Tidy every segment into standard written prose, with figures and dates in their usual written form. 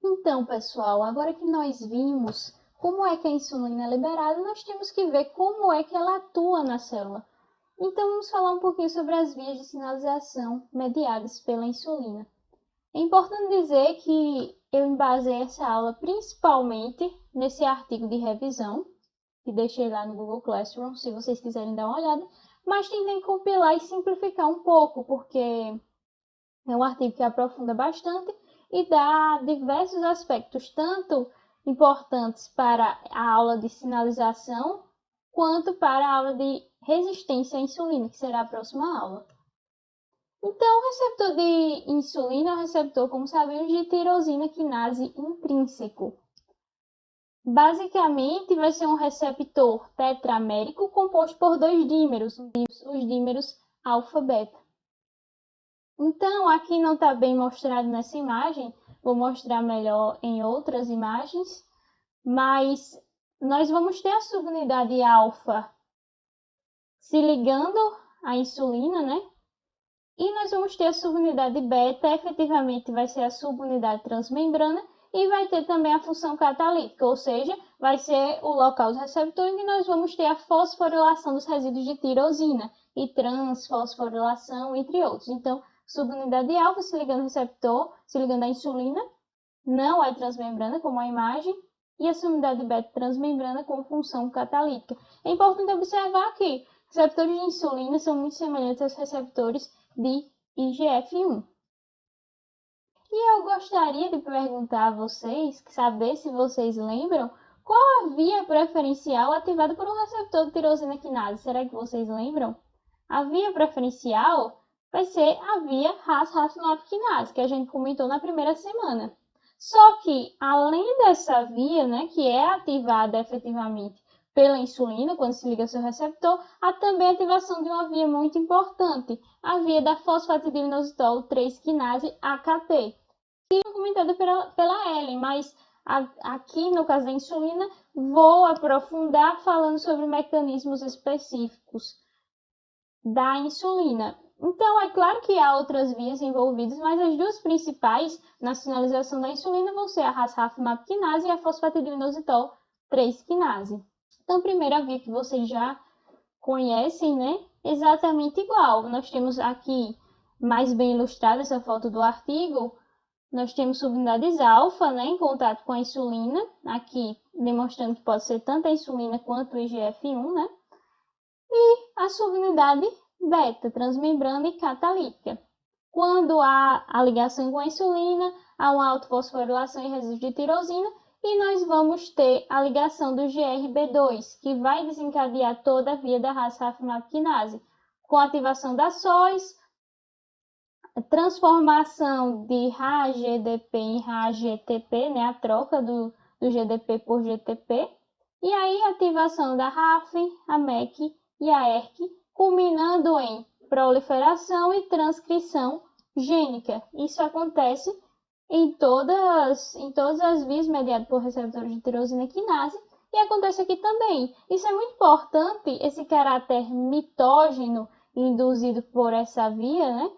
Então, pessoal, agora que nós vimos como é que a insulina é liberada, nós temos que ver como é que ela atua na célula. Então, vamos falar um pouquinho sobre as vias de sinalização mediadas pela insulina. É importante dizer que eu embasei essa aula principalmente nesse artigo de revisão, que deixei lá no Google Classroom, se vocês quiserem dar uma olhada, mas tentei compilar e simplificar um pouco, porque é um artigo que aprofunda bastante e dá diversos aspectos, tanto importantes para a aula de sinalização, quanto para a aula de resistência à insulina, que será a próxima aula. Então, o receptor de insulina é o receptor, como sabemos, de tirosina quinase intrínseco. Basicamente, vai ser um receptor tetramérico composto por dois dímeros, os dímeros alfa-beta. Então, aqui não está bem mostrado nessa imagem, vou mostrar melhor em outras imagens, mas nós vamos ter a subunidade alfa se ligando à insulina, né? E nós vamos ter a subunidade beta, efetivamente vai ser a subunidade transmembrana, e vai ter também a função catalítica, ou seja, vai ser o local dos receptores e nós vamos ter a fosforilação dos resíduos de tirosina e transfosforilação, entre outros. Então, subunidade alfa se ligando ao receptor, se ligando à insulina, não é transmembrana, como a imagem, e a subunidade beta transmembrana com função catalítica. É importante observar que receptores de insulina são muito semelhantes aos receptores de IGF-1. E eu gostaria de perguntar a vocês, saber se vocês lembram, qual a via preferencial ativada por um receptor de tirosina quinase? Será que vocês lembram? A via preferencial vai ser a via Ras-Raf-MAP quinase, que a gente comentou na primeira semana. Só que, além dessa via, né, que é ativada efetivamente pela insulina, quando se liga ao seu receptor, há também a ativação de uma via muito importante, a via da fosfatidilinositol 3-quinase AKT, que é comentada pela Ellen, mas aqui no caso da insulina, vou aprofundar falando sobre mecanismos específicos da insulina. Então, é claro que há outras vias envolvidas, mas as duas principais na sinalização da insulina vão ser a Ras-Raf-MAP quinase e a fosfatidilinositol 3-quinase. Então, a primeira via que vocês já conhecem, né? Exatamente igual. Nós temos aqui, mais bem ilustrada essa foto do artigo, nós temos subunidades alfa, né, em contato com a insulina, aqui demonstrando que pode ser tanto a insulina quanto o IGF-1, né? E a subunidade beta, transmembrana e catalítica. Quando há a ligação com a insulina, há uma autofosforilação e resíduos de tirosina, e nós vamos ter a ligação do GRB2, que vai desencadear toda a via da Ras-Raf-MAP quinase, com a ativação da SOS, transformação de RAS-GDP em RAS-GTP, né, a troca do GDP por GTP, e aí a ativação da RAF, a MEC e a ERK, culminando em proliferação e transcrição gênica. Isso acontece em todas as vias mediadas por receptores de tirosina quinase, e acontece aqui também. Isso é muito importante, esse caráter mitógeno induzido por essa via, né?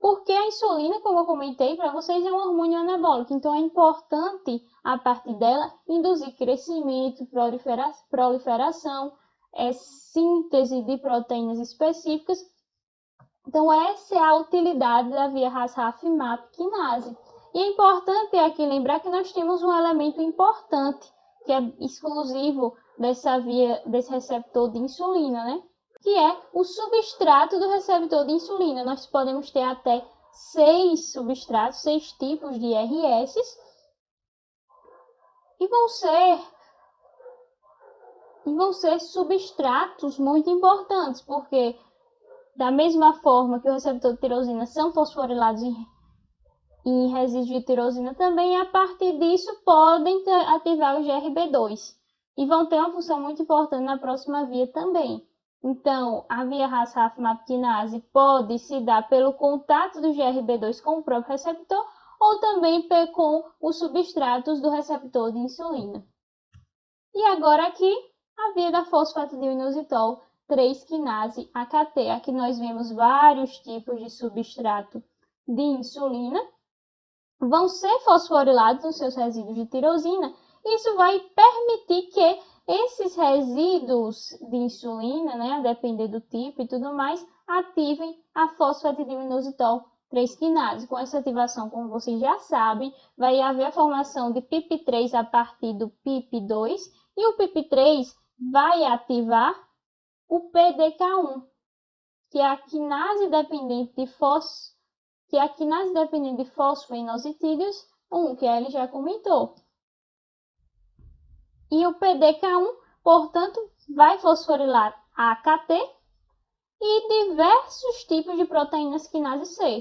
Porque a insulina, como eu comentei para vocês, é um hormônio anabólico, então é importante, a partir dela, induzir crescimento, proliferação, síntese de proteínas específicas. Então, essa é a utilidade da via Ras-Raf-MAP quinase. E é importante aqui lembrar que nós temos um elemento importante, que é exclusivo dessa via, desse receptor de insulina, né? Que é o substrato do receptor de insulina. Nós podemos ter até 6 substratos, 6 tipos de RS, e vão ser substratos muito importantes, porque da mesma forma que o receptor de tirosina são fosforilados em resíduos de tirosina também, a partir disso podem ativar o GRB2 e vão ter uma função muito importante na próxima via também. Então, a via Ras-Raf-MAP quinase pode se dar pelo contato do GRB2 com o próprio receptor ou também com os substratos do receptor de insulina. E agora aqui, a via da fosfatidilinositol 3-quinase AKT. Aqui nós vemos vários tipos de substrato de insulina. vão ser fosforilados nos seus resíduos de tirosina. Isso vai permitir que esses resíduos de insulina, né, a depender do tipo e tudo mais, ativem a fosfatidilinositol 3-quinase. Com essa ativação, como vocês já sabem, vai haver a formação de PIP3 a partir do PIP2 e o PIP3 vai ativar o PDK1, que é a quinase dependente de fosfoinositidídeos 1, que ele já comentou. E o PDK1, portanto, vai fosforilar a AKT e diversos tipos de proteínas quinase C,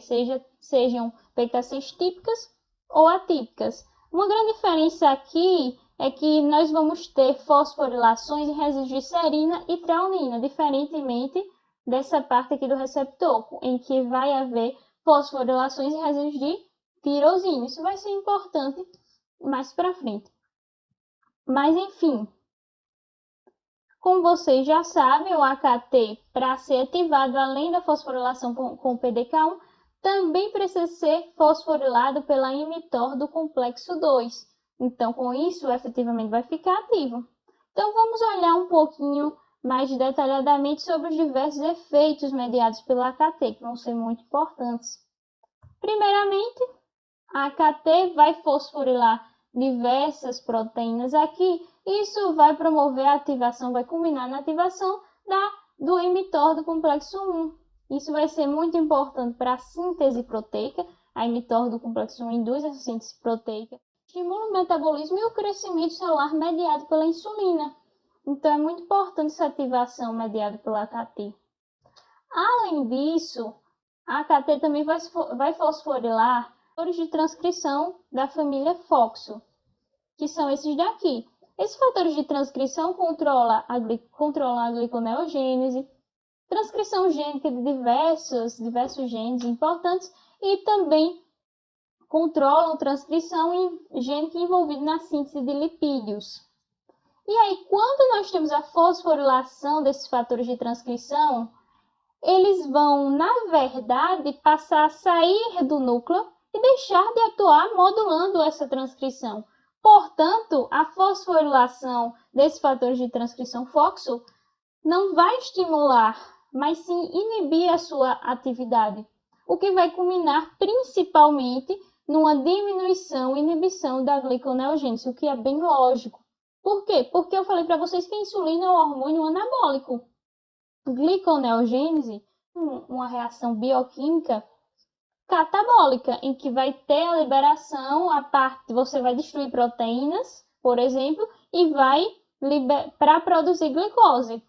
sejam PK6 típicas ou atípicas. Uma grande diferença aqui é que nós vamos ter fosforilações em resíduos de serina e treonina, diferentemente dessa parte aqui do receptor, em que vai haver fosforilações em resíduos de tirosina. Isso vai ser importante mais para frente. Mas, enfim, como vocês já sabem, o AKT, para ser ativado, além da fosforilação com o PDK1, também precisa ser fosforilado pela ImmTOR do complexo 2. Então, com isso, efetivamente vai ficar ativo. Então, vamos olhar um pouquinho mais detalhadamente sobre os diversos efeitos mediados pelo AKT, que vão ser muito importantes. Primeiramente, a AKT vai fosforilar diversas proteínas aqui. Isso vai promover a ativação, vai culminar na ativação do ImmTOR do complexo 1. Isso vai ser muito importante para a síntese proteica. A ImmTOR do complexo 1 induz essa síntese proteica, estimula o metabolismo e o crescimento celular mediado pela insulina. Então, é muito importante essa ativação mediada pela AKT. Além disso, a AKT também vai fosforilar fatores de transcrição da família FOXO, que são esses daqui. Esses fatores de transcrição controlam a gliconeogênese, transcrição gênica de diversos genes importantes e também controlam transcrição gênica envolvida na síntese de lipídios. E aí, quando nós temos a fosforilação desses fatores de transcrição, eles vão, na verdade, passar a sair do núcleo e deixar de atuar modulando essa transcrição. Portanto, a fosforilação desses fatores de transcrição FOXO não vai estimular, mas sim inibir a sua atividade, o que vai culminar principalmente numa diminuição e inibição da gliconeogênese, o que é bem lógico. Por quê? Porque eu falei para vocês que a insulina é um hormônio anabólico. Gliconeogênese, uma reação bioquímica catabólica, em que vai ter a liberação, você vai destruir proteínas, por exemplo, e vai para produzir glicose.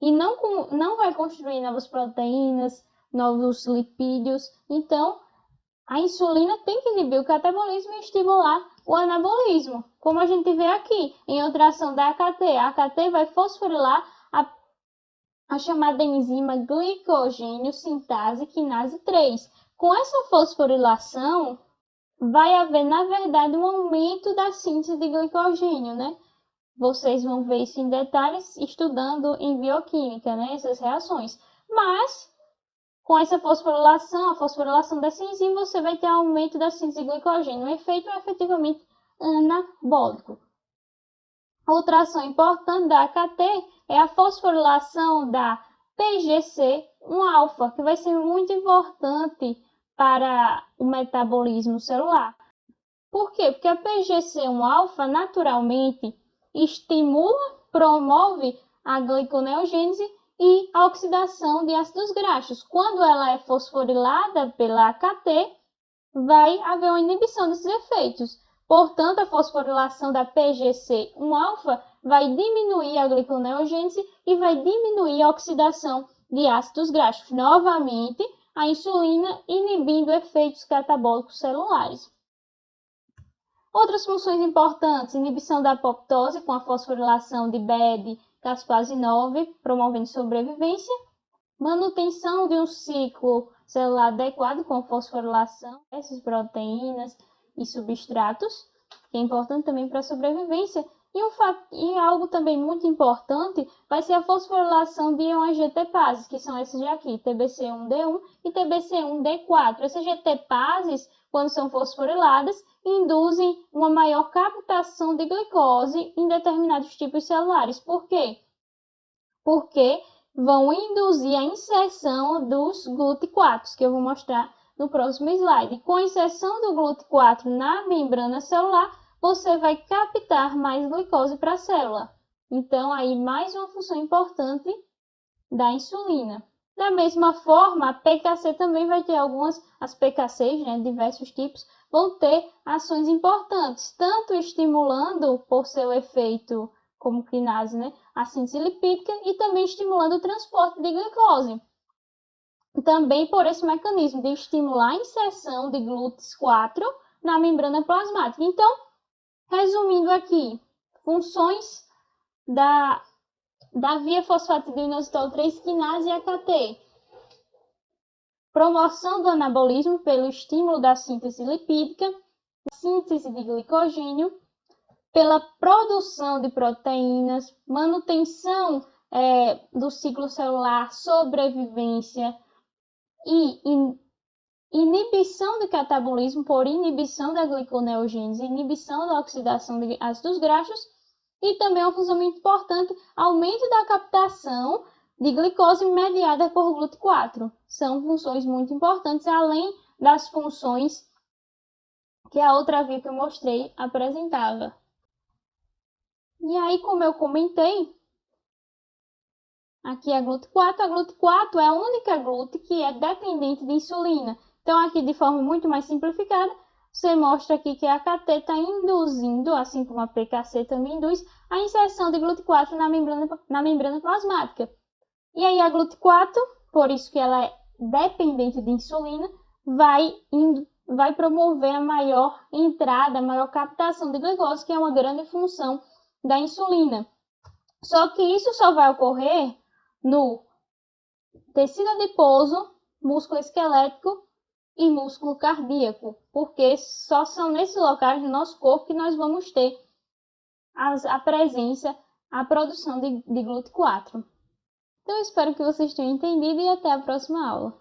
E não vai construir novas proteínas, novos lipídios. Então, a insulina tem que inibir o catabolismo e estimular o anabolismo. Como a gente vê aqui, em outra ação da AKT. A AKT vai fosforilar a chamada enzima glicogênio sintase quinase 3. Com essa fosforilação, vai haver, na verdade, um aumento da síntese de glicogênio, né? Vocês vão ver isso em detalhes estudando em bioquímica, né? Essas reações. Mas, com essa fosforilação, a fosforilação dessa enzima, você vai ter aumento da síntese de glicogênio. O efeito é efetivamente anabólico. Outra ação importante da AKT é a fosforilação da PGC1-alfa, que vai ser muito importante para o metabolismo celular. Por quê? Porque a PGC1-alfa naturalmente estimula, promove a gliconeogênese e a oxidação de ácidos graxos. Quando ela é fosforilada pela AKT, vai haver uma inibição desses efeitos. Portanto, a fosforilação da PGC1-alfa vai diminuir a gliconeogênese e vai diminuir a oxidação de ácidos graxos. Novamente, a insulina inibindo efeitos catabólicos celulares. Outras funções importantes: inibição da apoptose com a fosforilação de BED-caspase 9, promovendo sobrevivência. Manutenção de um ciclo celular adequado com fosforilação dessas proteínas e substratos, que é importante também para a sobrevivência. E algo também muito importante vai ser a fosforilação de íons GTPases, que são esses de aqui, TBC1D1 e TBC1D4. Essas GTPases quando são fosforiladas, induzem uma maior captação de glicose em determinados tipos celulares. Por quê? Porque vão induzir a inserção dos GLUT4, que eu vou mostrar no próximo slide. Com a inserção do GLUT4 na membrana celular, você vai captar mais glicose para a célula. Então, aí mais uma função importante da insulina. Da mesma forma, a PKC também vai ter as PKCs, né, diversos tipos, vão ter ações importantes, tanto estimulando, por seu efeito como quinase, né, a síntese lipídica, e também estimulando o transporte de glicose. Também por esse mecanismo de estimular a inserção de GLUT4 na membrana plasmática. Então, resumindo aqui, funções da via fosfatidilinositol 3 quinase e AKT. Promoção do anabolismo pelo estímulo da síntese lipídica, síntese de glicogênio, pela produção de proteínas, manutenção do ciclo celular, sobrevivência e inibição do catabolismo por inibição da gliconeogênese, inibição da oxidação de ácidos graxos e também uma função muito importante, aumento da captação de glicose mediada por GLUT4. São funções muito importantes, além das funções que a outra via que eu mostrei apresentava. E aí, como eu comentei, aqui é a GLUT4. A GLUT4 é a única GLUT que é dependente de insulina. Então, aqui de forma muito mais simplificada, você mostra aqui que a AKT está induzindo, assim como a PKC também induz, a inserção de GLUT4 na membrana plasmática. E aí a GLUT4, por isso que ela é dependente de insulina, vai promover a maior entrada, a maior captação de glicose, que é uma grande função da insulina. Só que isso só vai ocorrer no tecido adiposo, músculo esquelético e músculo cardíaco, porque só são nesses locais do nosso corpo que nós vamos ter a presença, a produção de GLUT4. Então, eu espero que vocês tenham entendido e até a próxima aula.